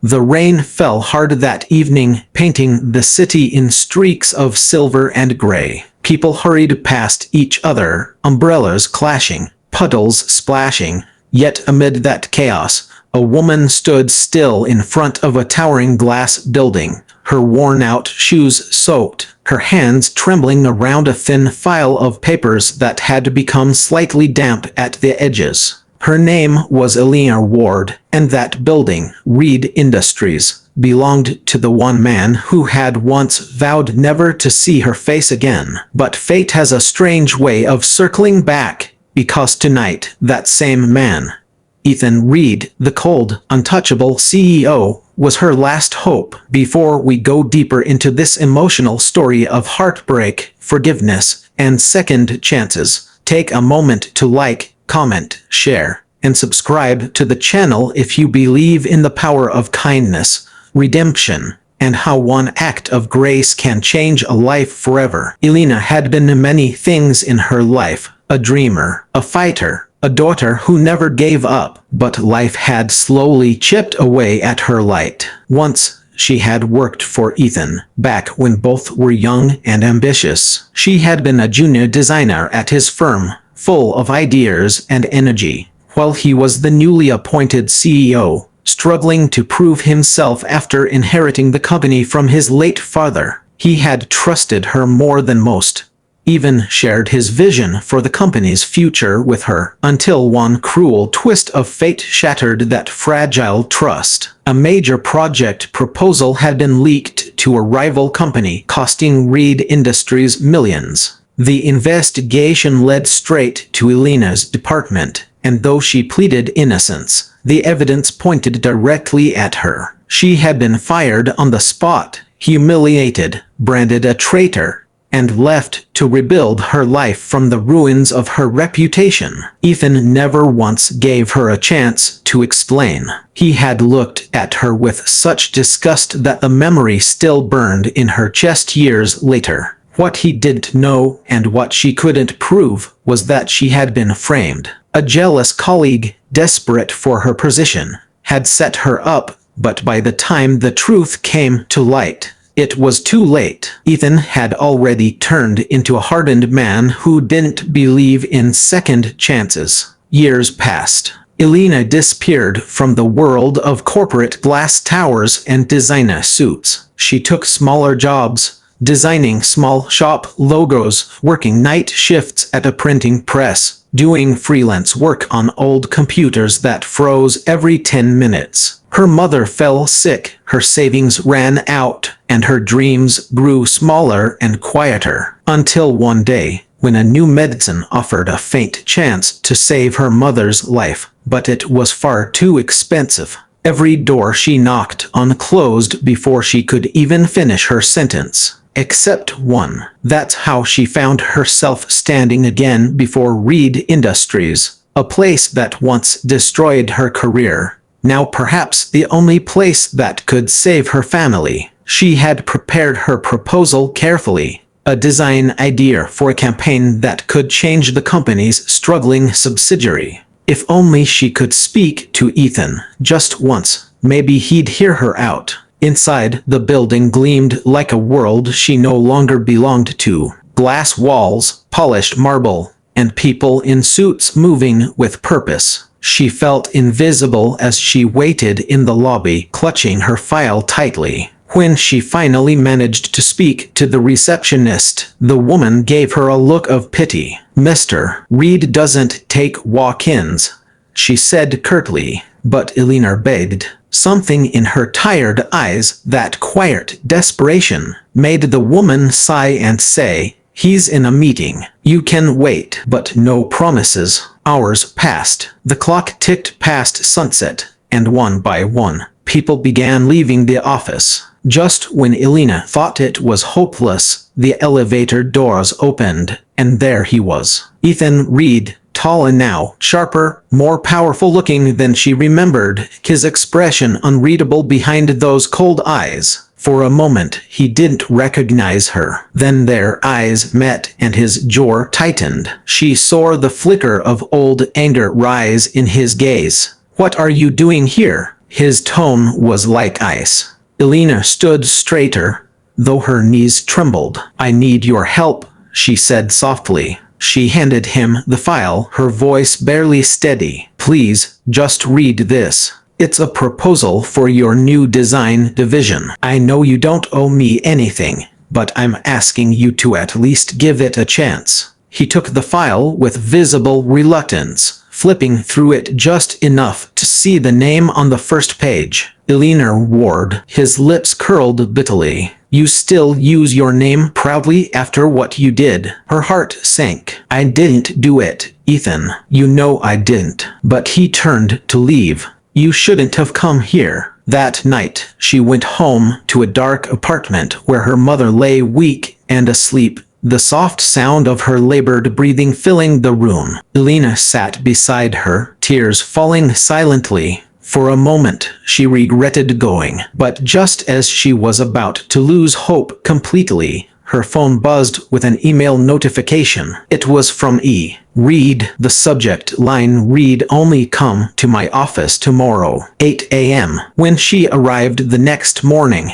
The rain fell hard that evening, painting the city in streaks of silver and gray. People hurried past each other, umbrellas clashing, puddles splashing. Yet amid that chaos, a woman stood still in front of a towering glass building, her worn-out shoes soaked, her hands trembling around a thin file of papers that had become slightly damp at the edges. Her name was Elena Ward, and that building, Reed Industries, belonged to the one man who had once vowed never to see her face again. But fate has a strange way of circling back, because tonight, that same man, Ethan Reed, the cold, untouchable CEO, was her last hope. Before we go deeper into this emotional story of heartbreak, forgiveness, and second chances, take a moment to like, comment, share, and subscribe to the channel if you believe in the power of kindness, redemption, and how one act of grace can change a life forever. Elena had been many things in her life: a dreamer, a fighter, a daughter who never gave up, but life had slowly chipped away at her light. Once, she had worked for Ethan, back when both were young and ambitious. She had been a junior designer at his firm, full of ideas and energy, while he was the newly appointed CEO, struggling to prove himself after inheriting the company from his late father. He had trusted her more than most, even shared his vision for the company's future with her, until one cruel twist of fate shattered that fragile trust. A major project proposal had been leaked to a rival company, costing Reed Industries millions. The investigation led straight to Elena's department, and though she pleaded innocence, the evidence pointed directly at her. She had been fired on the spot, humiliated, branded a traitor, and left to rebuild her life from the ruins of her reputation. Ethan never once gave her a chance to explain. He had looked at her with such disgust that the memory still burned in her chest years later. What he didn't know, and what she couldn't prove, was that she had been framed. A jealous colleague, desperate for her position, had set her up, but by the time the truth came to light, it was too late. Ethan had already turned into a hardened man who didn't believe in second chances. Years passed. Elena disappeared from the world of corporate glass towers and designer suits. She took smaller jobs, designing small shop logos, working night shifts at a printing press, doing freelance work on old computers that froze every 10 minutes. Her mother fell sick, her savings ran out, and her dreams grew smaller and quieter. Until one day, when a new medicine offered a faint chance to save her mother's life, but it was far too expensive. Every door she knocked on closed before she could even finish her sentence. Except one. That's how she found herself standing again before Reed Industries, a place that once destroyed her career, now perhaps the only place that could save her family. She had prepared her proposal carefully, a design idea for a campaign that could change the company's struggling subsidiary. If only she could speak to Ethan, just once, maybe he'd hear her out. Inside, the building gleamed like a world she no longer belonged to. Glass walls, polished marble, and people in suits moving with purpose. She felt invisible as she waited in the lobby, clutching her file tightly. When she finally managed to speak to the receptionist, the woman gave her a look of pity. "Mr. Reed doesn't take walk-ins," she said curtly, but Elena begged. Something in her tired eyes, that quiet desperation, made the woman sigh and say, "He's in a meeting. You can wait." But no promises. Hours passed. The clock ticked past sunset, and one by one, people began leaving the office. Just when Elena thought it was hopeless, the elevator doors opened, and there he was. Ethan Reed, tall and now sharper, more powerful looking than she remembered, his expression unreadable behind those cold eyes. For a moment, he didn't recognize her. Then their eyes met and his jaw tightened. She saw the flicker of old anger rise in his gaze. "What are you doing here?" His tone was like ice. Elena stood straighter, though her knees trembled. "I need your help," she said softly. She handed him the file, her voice barely steady. "Please, just read this. It's a proposal for your new design division. I know you don't owe me anything, but I'm asking you to at least give it a chance." He took the file with visible reluctance, flipping through it just enough to see the name on the first page. Eleanor Ward. His lips curled bitterly. "You still use your name proudly after what you did." Her heart sank. "I didn't do it, Ethan. You know I didn't." But he turned to leave. "You shouldn't have come here." That night, she went home to a dark apartment where her mother lay weak and asleep, the soft sound of her labored breathing filling the room. Elena sat beside her, tears falling silently. For a moment, she regretted going, but just as she was about to lose hope completely, her phone buzzed with an email notification. It was from E. Read. The subject line read, "Only come to my office tomorrow, 8 a.m. When she arrived the next morning,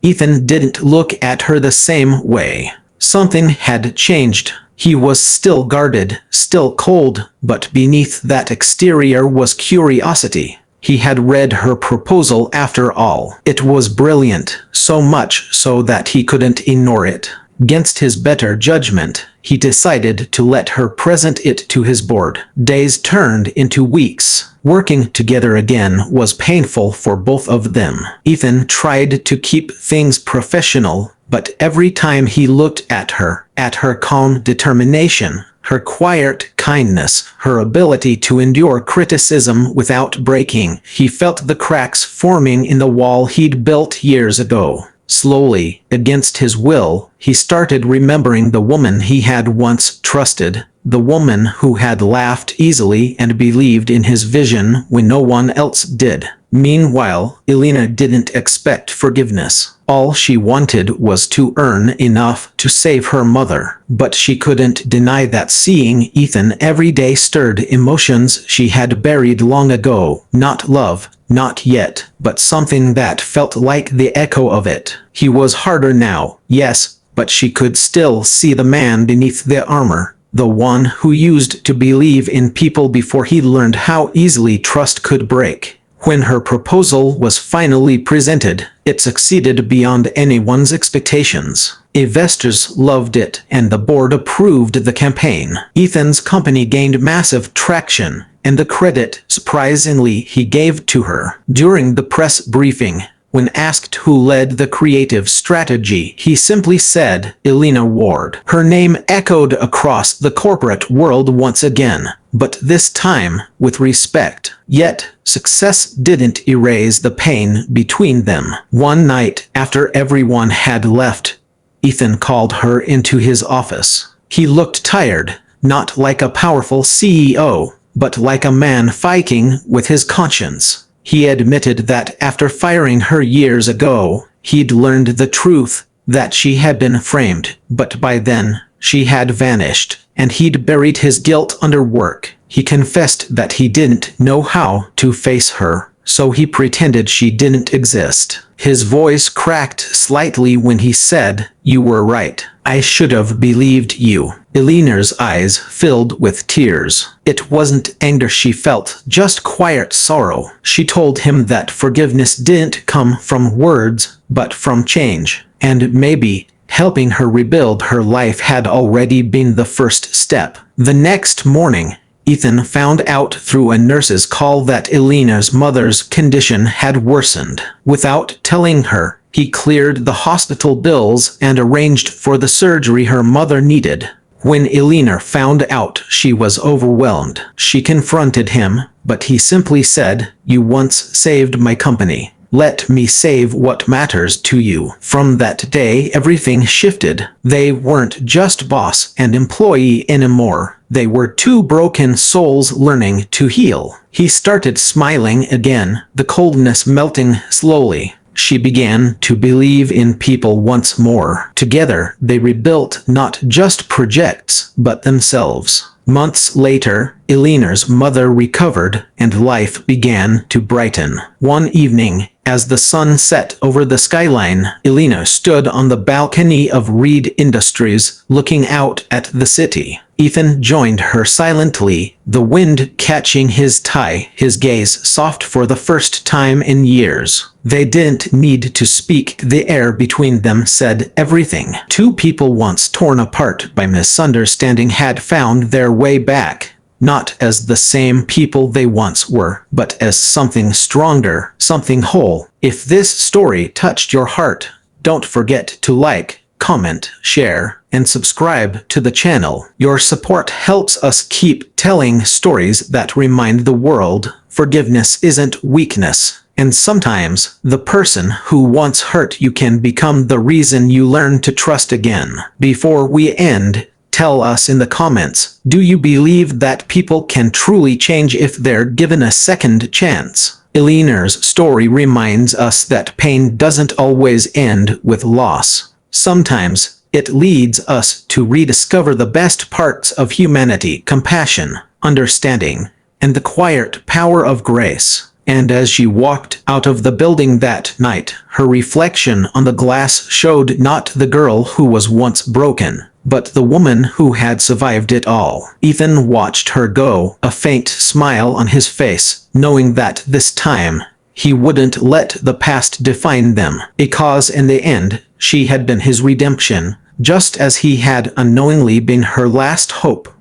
Ethan didn't look at her the same way. Something had changed. He was still guarded, still cold, but beneath that exterior was curiosity. He had read her proposal after all. It was brilliant, so much so that he couldn't ignore it. Against his better judgment, he decided to let her present it to his board. Days turned into weeks. Working together again was painful for both of them. Ethan tried to keep things professional, but every time he looked at her calm determination, her quiet kindness, her ability to endure criticism without breaking, he felt the cracks forming in the wall he'd built years ago. Slowly, against his will, he started remembering the woman he had once trusted, the woman who had laughed easily and believed in his vision when no one else did. Meanwhile, Elena didn't expect forgiveness. All she wanted was to earn enough to save her mother. But she couldn't deny that seeing Ethan every day stirred emotions she had buried long ago. Not love, not yet, but something that felt like the echo of it. He was harder now, yes, but she could still see the man beneath the armor. The one who used to believe in people before he learned how easily trust could break. When her proposal was finally presented, it succeeded beyond anyone's expectations. Investors loved it, and the board approved the campaign. Ethan's company gained massive traction, and the credit, surprisingly, he gave to her. During the press briefing, when asked who led the creative strategy, he simply said, "Elena Ward." Her name echoed across the corporate world once again, but this time with respect. Yet, success didn't erase the pain between them. One night, after everyone had left, Ethan called her into his office. He looked tired, not like a powerful CEO, but like a man fighting with his conscience. He admitted that after firing her years ago, he'd learned the truth, that she had been framed, but by then, she had vanished, and he'd buried his guilt under work. He confessed that he didn't know how to face her, so he pretended she didn't exist. His voice cracked slightly when he said, "You were right. I should have believed you." Eleanor's eyes filled with tears. It wasn't anger she felt, just quiet sorrow. She told him that forgiveness didn't come from words, but from change. And maybe helping her rebuild her life had already been the first step. The next morning, Ethan found out through a nurse's call that Elena's mother's condition had worsened. Without telling her, he cleared the hospital bills and arranged for the surgery her mother needed. When Elena found out, she was overwhelmed. She confronted him, but he simply said, "You once saved my company. Let me save what matters to you." From that day, everything shifted. They weren't just boss and employee anymore. They were two broken souls learning to heal. He started smiling again, the coldness melting slowly. She began to believe in people once more. Together, they rebuilt not just projects, but themselves. Months later, Eleanor's mother recovered, and life began to brighten. One evening, as the sun set over the skyline, Eleanor stood on the balcony of Reed Industries, looking out at the city. Ethan joined her silently, the wind catching his tie, his gaze soft for the first time in years. They didn't need to speak, the air between them said everything. Two people once torn apart by misunderstanding had found their way back, not as the same people they once were, but as something stronger, something whole. If this story touched your heart, don't forget to like, comment, share, and subscribe to the channel. Your support helps us keep telling stories that remind the world forgiveness isn't weakness. And sometimes, the person who once hurt you can become the reason you learn to trust again. Before we end, tell us in the comments, do you believe that people can truly change if they're given a second chance? Eleanor's story reminds us that pain doesn't always end with loss. Sometimes, it leads us to rediscover the best parts of humanity: compassion, understanding, and the quiet power of grace. And as she walked out of the building that night, her reflection on the glass showed not the girl who was once broken, but the woman who had survived it all. Ethan watched her go, a faint smile on his face, knowing that this time, he wouldn't let the past define them, because in the end, she had been his redemption, just as he had unknowingly been her last hope.